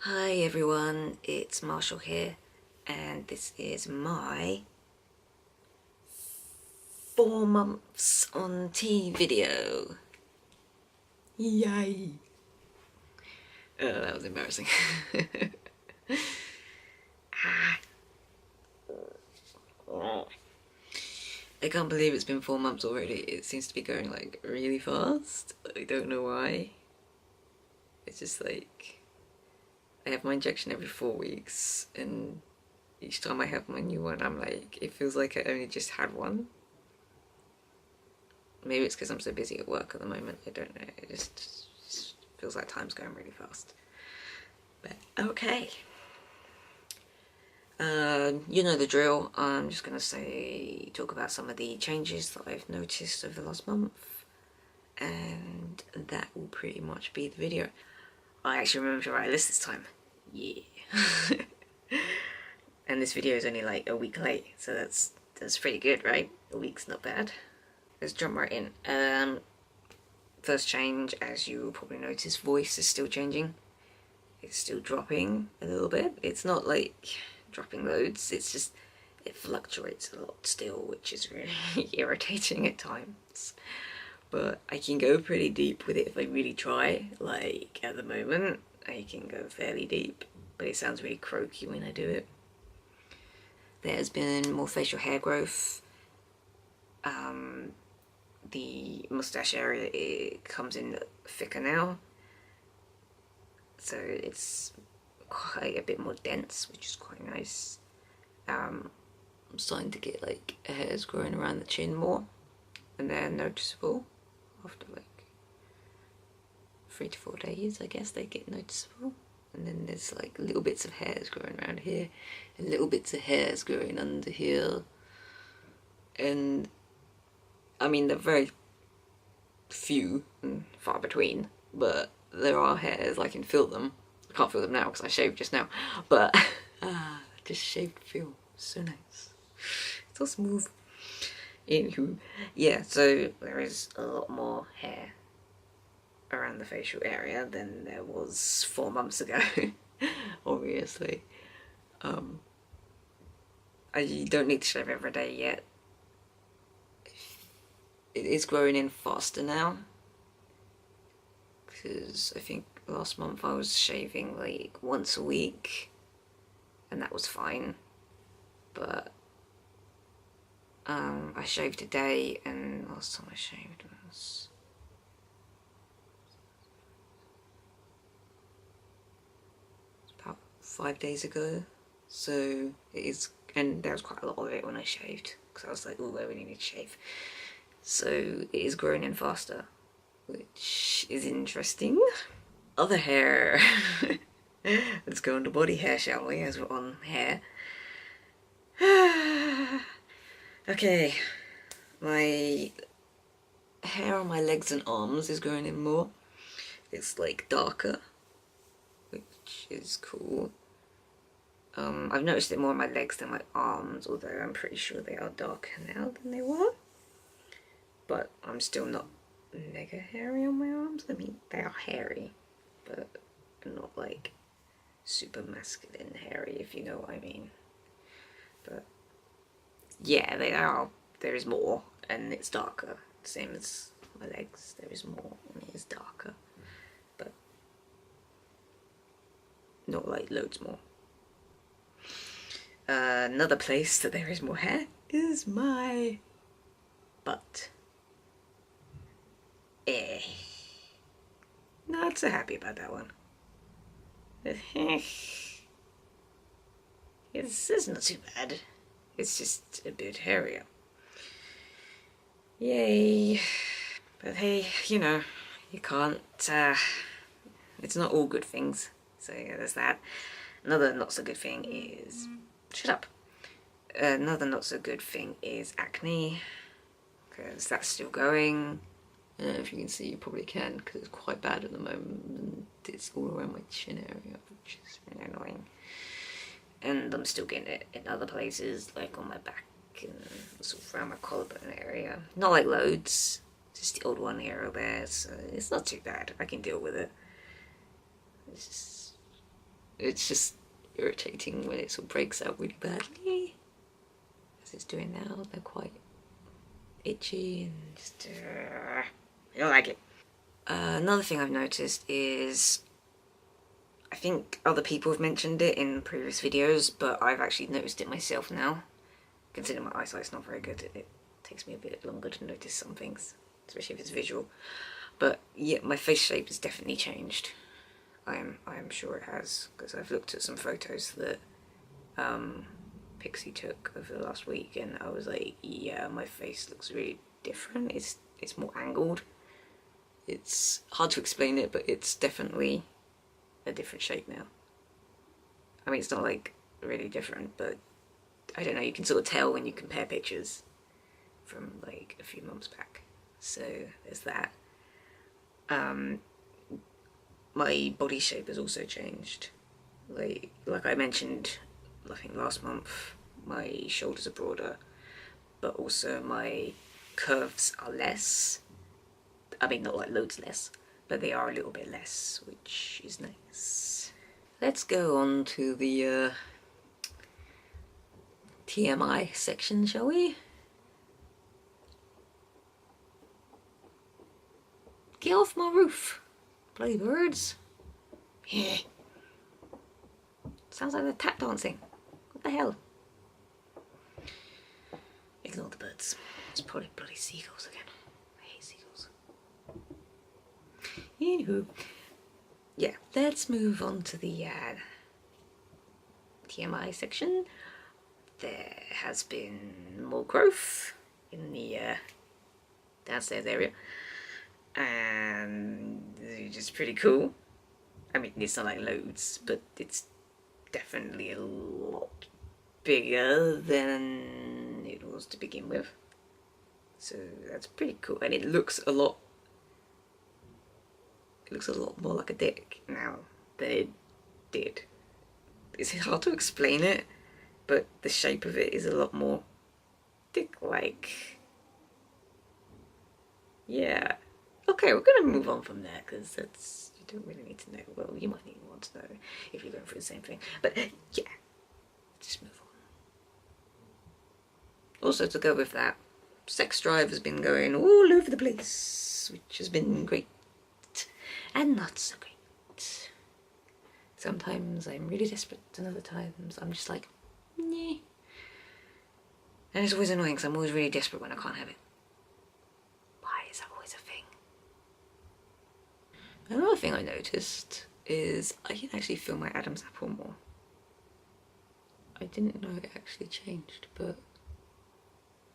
Hi everyone, it's Marshall here, and this is my 4 months on tea video. Yay! Oh, that was embarrassing. I can't believe it's been 4 months already. It seems to be going like really fast. I don't know why. It's just like I have my injection every 4 weeks, and each time I have my new one, I'm like, it feels like I only just had one. Maybe it's because I'm so busy at work at the moment, I don't know, it just feels like time's going really fast. But okay. You know the drill. I'm just gonna talk about some of the changes that I've noticed over the last month, and that will pretty much be the video. I actually remember to write a list this time. Yeah. And this video is only like a week late, so that's pretty good, right? A week's not bad. Let's jump right in. First change, as you will probably notice, voice is still changing. It's still dropping a little bit. It's not like dropping loads, it's just it fluctuates a lot still, which is really irritating at times. But I can go pretty deep with it if I really try. Like at the moment, I can go fairly deep, but it sounds really croaky when I do it. There's been more facial hair growth. The moustache area, it comes in thicker now, so it's quite a bit more dense, which is quite nice. I'm starting to get like hairs growing around the chin more, and they're noticeable after like 3 to 4 days, I guess they get noticeable. And then there's like little bits of hairs growing around here, and little bits of hairs growing under here. And I mean, they're very few and far between, but there are hairs, I can feel them. I can't feel them now because I shaved just now, but just shaved feel so nice. It's so smooth. Anywho, yeah, so there is a lot more hair around the facial area than there was 4 months ago, obviously. I don't need to shave every day yet. It is growing in faster now, because I think last month I was shaving like once a week, and that was fine. But I shaved today, and last time I shaved was about 5 days ago. So it is, and there was quite a lot of it when I shaved, because I was like, oh, I really need to shave. So it is growing in faster, which is interesting. Other hair. Let's go into body hair, shall we, as we're on hair. Okay, my hair on my legs and arms is growing in more. It's like darker, which is cool. I've noticed it more on my legs than my arms, although I'm pretty sure they are darker now than they were. But I'm still not mega hairy on my arms. I mean, they are hairy, but not like super masculine hairy, if you know what I mean. But yeah, they are. There is more, and it's darker. Same as my legs. There is more, and it is darker, but not like loads more. Another place that there is more hair is my butt. Not so happy about that one. It's not too bad. It's just a bit hairier. Yay. But hey, you know, you can't, it's not all good things. So yeah, there's that. Another not so good thing is, shut up. Another not so good thing is acne, because that's still going. I don't know if you can see, you probably can, because it's quite bad at the moment, and it's all around my chin area, which is really annoying. And I'm still getting it in other places, like on my back and sort of around my collarbone area. Not like loads, just the odd one here or there, so it's not too bad. I can deal with it. It's just It's just irritating when it sort of breaks out really badly, as it's doing now. They're quite itchy and just I don't like it. Another thing I've noticed is, I think other people have mentioned it in previous videos, but I've actually noticed it myself now. Considering my eyesight's not very good, it takes me a bit longer to notice some things, especially if it's visual. But yeah, my face shape has definitely changed. I am sure it has, because I've looked at some photos that Pixie took over the last week, and I was like, yeah, my face looks really different. It's more angled. It's hard to explain it, but it's definitely a different shape now. I mean, it's not like really different, but I don't know, you can sort of tell when you compare pictures from like a few months back. So there's that. My body shape has also changed. Like I mentioned, I think last month, my shoulders are broader, but also my curves are less. I mean, not like loads less, but they are a little bit less, which is nice. Let's go on to the TMI section, shall we? Get off my roof, bloody birds. Yeah. Sounds like they're tap dancing. What the hell? Ignore the birds. It's probably bloody seagulls again. I hate seagulls. Anywho, yeah, let's move on to the TMI section. There has been more growth in the downstairs area, and it's just pretty cool. I mean, it's not like loads, but it's definitely a lot bigger than it was to begin with. So that's pretty cool, and it looks a lot more like a dick now than it did. It's hard to explain it, but the shape of it is a lot more dick-like. Yeah. Okay, we're gonna move on from there, because that's, you don't really need to know. Well, you might even want to know if you're going through the same thing. But yeah, just move on. Also, to go with that, sex drive has been going all over the place, which has been great and not so great. Sometimes I'm really desperate, and other times I'm just like, nah. And it's always annoying, because I'm always really desperate when I can't have it. Why is that always a thing? Another thing I noticed is I can actually feel my Adam's apple more. I didn't know it actually changed, but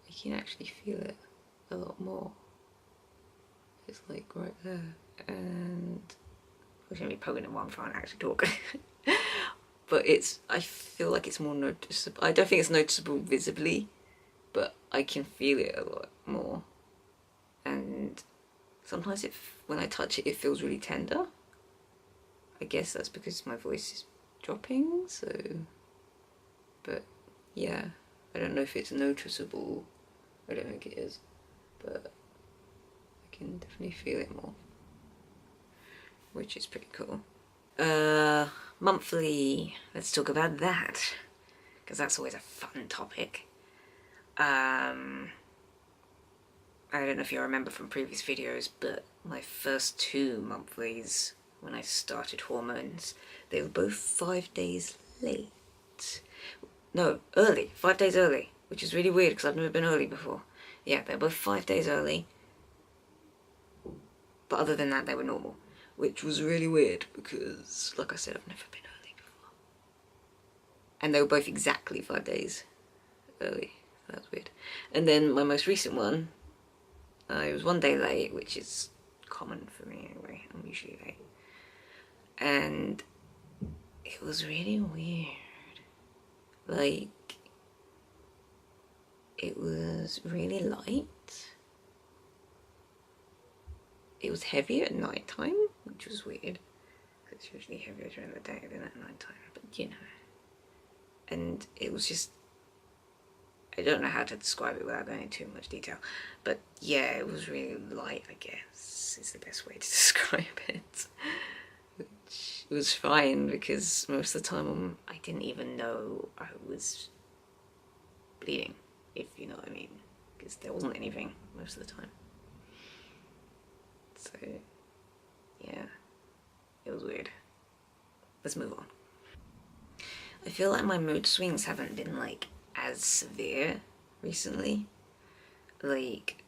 I can actually feel it a lot more. It's like right there, and I'm gonna be poking at one trying to actually talk. But I feel like it's more noticeable. I don't think it's noticeable visibly, but I can feel it a lot more. And sometimes when I touch it, it feels really tender. I guess that's because my voice is dropping, so... But yeah, I don't know if it's noticeable. I don't think it is, but I can definitely feel it more, which is pretty cool. Monthly, let's talk about that, because that's always a fun topic. I don't know if you remember from previous videos, but my first 2 monthlies, when I started hormones, they were both 5 days late. No, early, 5 days early, which is really weird because I've never been early before. Yeah, they're both 5 days early, but other than that they were normal, which was really weird because, like I said, I've never been early before. And they were both exactly 5 days early, so that's weird. And then my most recent one, it was 1 day late, which is common for me anyway, I'm usually late. And it was really weird. Like, it was really light. It was heavy at night time, which was weird. It's usually heavier during the day than at night time, but you know. And it was just, I don't know how to describe it without going into too much detail, but yeah, it was really light, I guess, is the best way to describe it. which was fine because most of the time I didn't even know I was bleeding, if you know what I mean, because there wasn't anything most of the time. So yeah, it was weird. Let's move on. I feel like my mood swings haven't been like as severe recently. Like,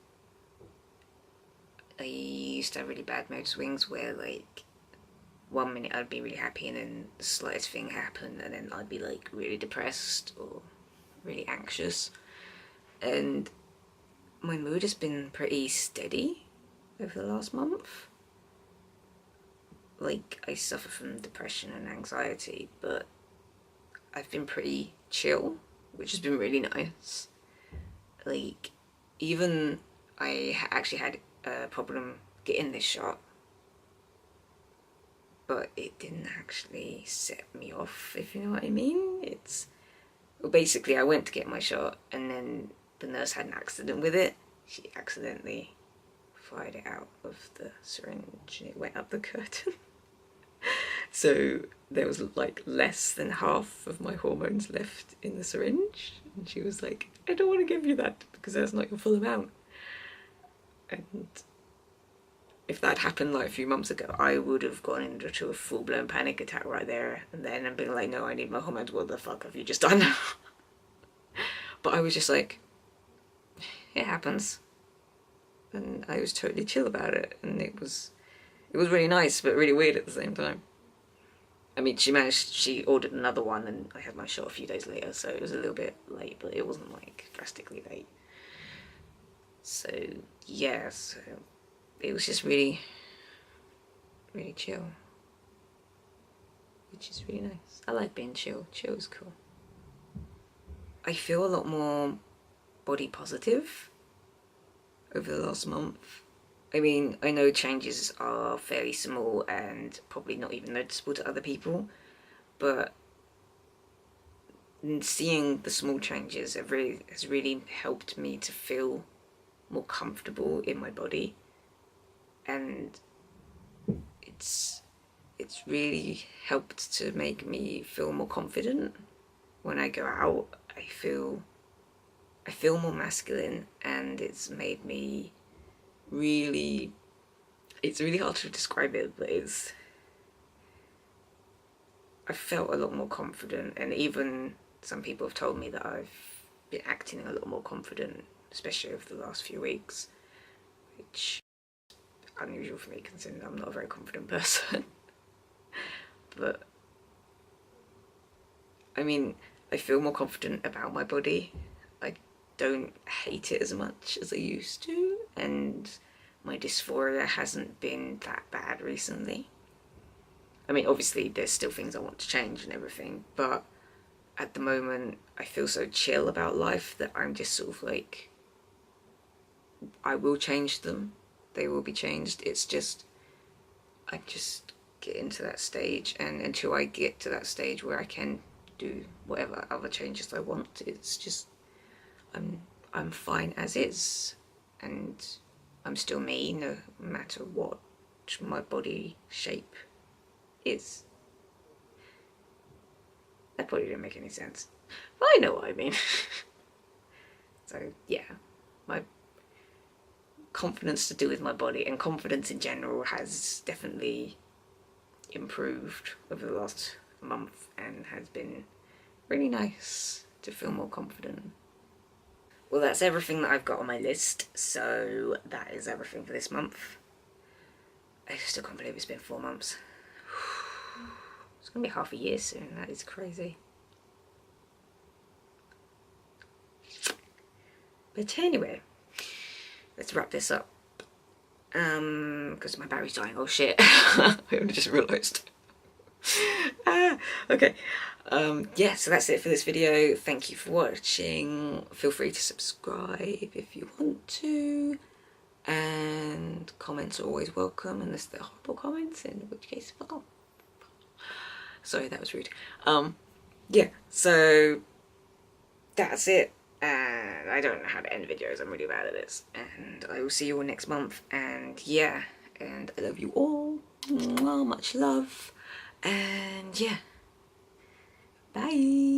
I used to have really bad mood swings where like 1 minute I'd be really happy and then the slightest thing happened and then I'd be like really depressed or really anxious. And my mood has been pretty steady over the last month. Like, I suffer from depression and anxiety, but I've been pretty chill, which has been really nice. Like, even I actually had a problem getting this shot, but it didn't actually set me off, if you know what I mean. Well, basically I went to get my shot and then the nurse had an accident with it. She accidentally fired it out of the syringe and it went up the curtain. So there was like less than half of my hormones left in the syringe, and she was like, I don't want to give you that because that's not your full amount. And if that happened like a few months ago, I would have gone into a full-blown panic attack right there and then and been like, no, I need my hormones. What the fuck have you just done? But I was just like, it happens. And I was totally chill about it, and it was really nice but really weird at the same time. I mean, she ordered another one and I had my shot a few days later, so it was a little bit late, but it wasn't like drastically late. So yeah, so it was just really, really chill, which is really nice. I like being chill. Chill is cool. I feel a lot more body positive over the last month. I mean, I know changes are fairly small and probably not even noticeable to other people, but seeing the small changes has really helped me to feel more comfortable in my body, and it's really helped to make me feel more confident. When I go out, I feel more masculine, and it's made me really, it's really hard to describe it, but I felt a lot more confident, and even some people have told me that I've been acting a lot more confident, especially over the last few weeks, which is unusual for me considering I'm not a very confident person. But I mean, I feel more confident about my body. I don't hate it as much as I used to, and my dysphoria hasn't been that bad recently. I mean, obviously there's still things I want to change and everything, but at the moment I feel so chill about life that I'm just sort of like, I will change them. They will be changed. It's just, I just get into that stage, and until I get to that stage where I can do whatever other changes I want, it's just, I'm fine as is, and I'm still me no matter what my body shape is. That probably didn't make any sense, but I know what I mean. So yeah, my confidence to do with my body and confidence in general has definitely improved over the last month and has been really nice to feel more confident. Well, that's everything that I've got on my list, so that is everything for this month. I still can't believe it's been 4 months. It's gonna be half a year soon. That is crazy. But anyway, let's wrap this up. Because my battery's dying. Oh shit. I only just realised. Okay. Yeah, so that's it for this video. Thank you for watching. Feel free to subscribe if you want to. And comments are always welcome, unless they're horrible comments, in which case, fuck off. Sorry, that was rude. Yeah, so that's it. And I don't know how to end videos, I'm really bad at this. And I will see you all next month. And yeah, and I love you all. Mwah, much love. And yeah, bye.